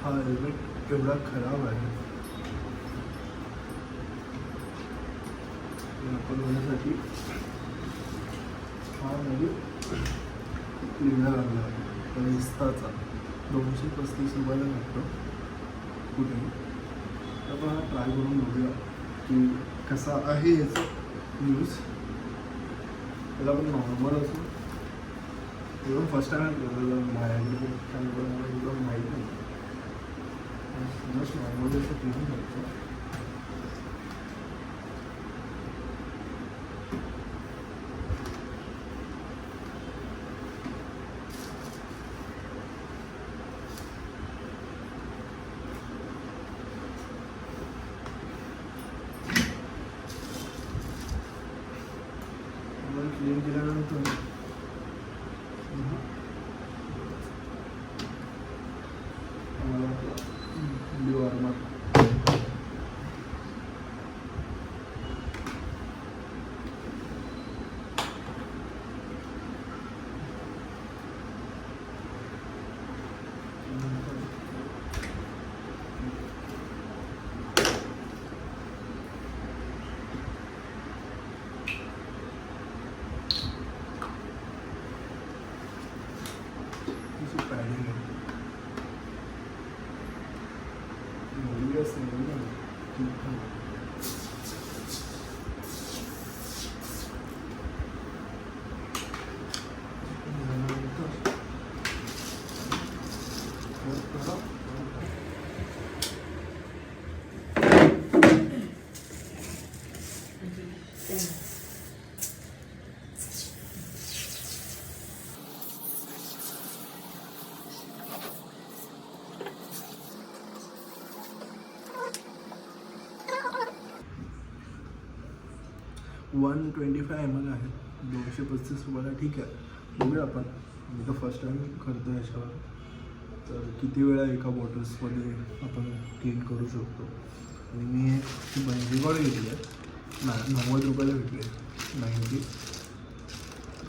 हा हेल्मेट एवढा खराब आहे. आपण होण्यासाठी हा म्हणजे क्लिनर आणला आहे इस्ताचा. 235 रुपयाला भेटतो कुठे. आपण हा ट्राय करून बघूया की कसा आहे याचं यूज. त्याला आपण नॉर्मल असो एकदम फर्स्ट टाइम माझ्याकडे एकदम माहीत नाही. जस्ट नॉर्मल असं क्लीन करतो. क्लीन केल्यानंतर आम्हाला ब्ल्यू आर्मर पॅडिंग आहे. $125 ml आहे. 235 रुपयाला ठीक आहे. बघूया आपण. मी तर फर्स्ट टाइम करतो ह्याच्यावर. तर किती वेळा एका बॉटल्समध्ये आपण क्लीन करू शकतो. आणि मी एक बंजीगॉड घेतली आहे. 90 रुपयाला भेटली आहे. 90.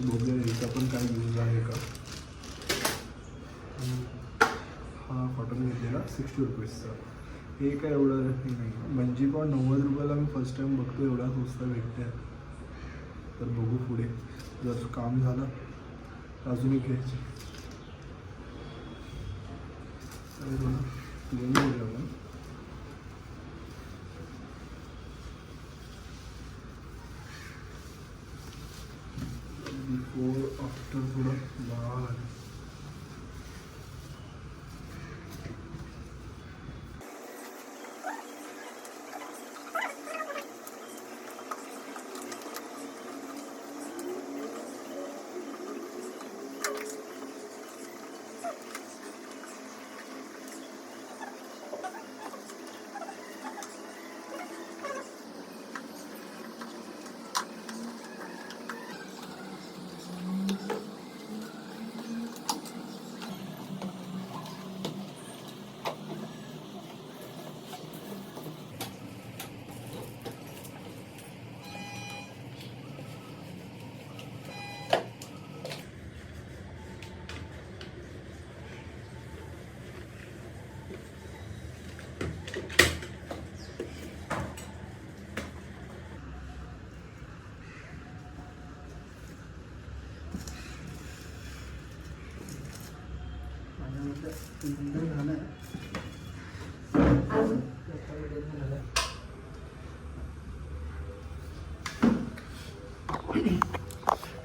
बघूया याचा पण काय यूज आहे का. हा कॉटन घेतलेला 60 रुपीजचा. हे काय एवढं नाही. बंजीगॉड 90 रुपयाला मी फर्स्ट टाइम बघतो एवढा स्वस्त भेटते. तर बघू पुढे जर काम झालं अजून एक घ्यायचे. क्लीन करूया आपण. बिफोर आफ्टर थोडं बघावं लागेल.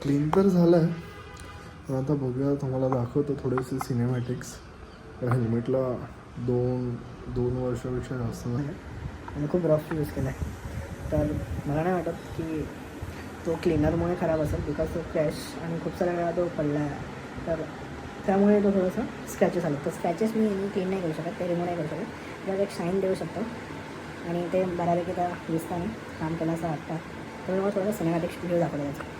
क्लीन तर झालं आहे. आता बघूया. तुम्हाला दाखवतो थोडेसे सिनेमॅटिक्स. हेल्मेटला दोन वर्षापेक्षा जास्त झाले आणि खूप रफ यूज केला आहे. तर मला नाही वाटत की तो क्लीनरमुळे खराब असेल. बिकॉज तो क्रॅश आणि खूप साऱ्या वेळा तो पडला आहे. तर त्यामुळे तो थोडंसं स्क्रॅचेस आले. तर स्क्रॅचेस मी क्लीन नाही करू शकत. ते रिमूव्ह नाही करू शकत. त्यात एक शाईन देऊ शकतो आणि ते बऱ्यापैकी त्या दिसताना काम केलं असं वाटतं. तर मला थोडंसं सिनेमॅटिक्स व्ह्यू दाखवलं जायचं.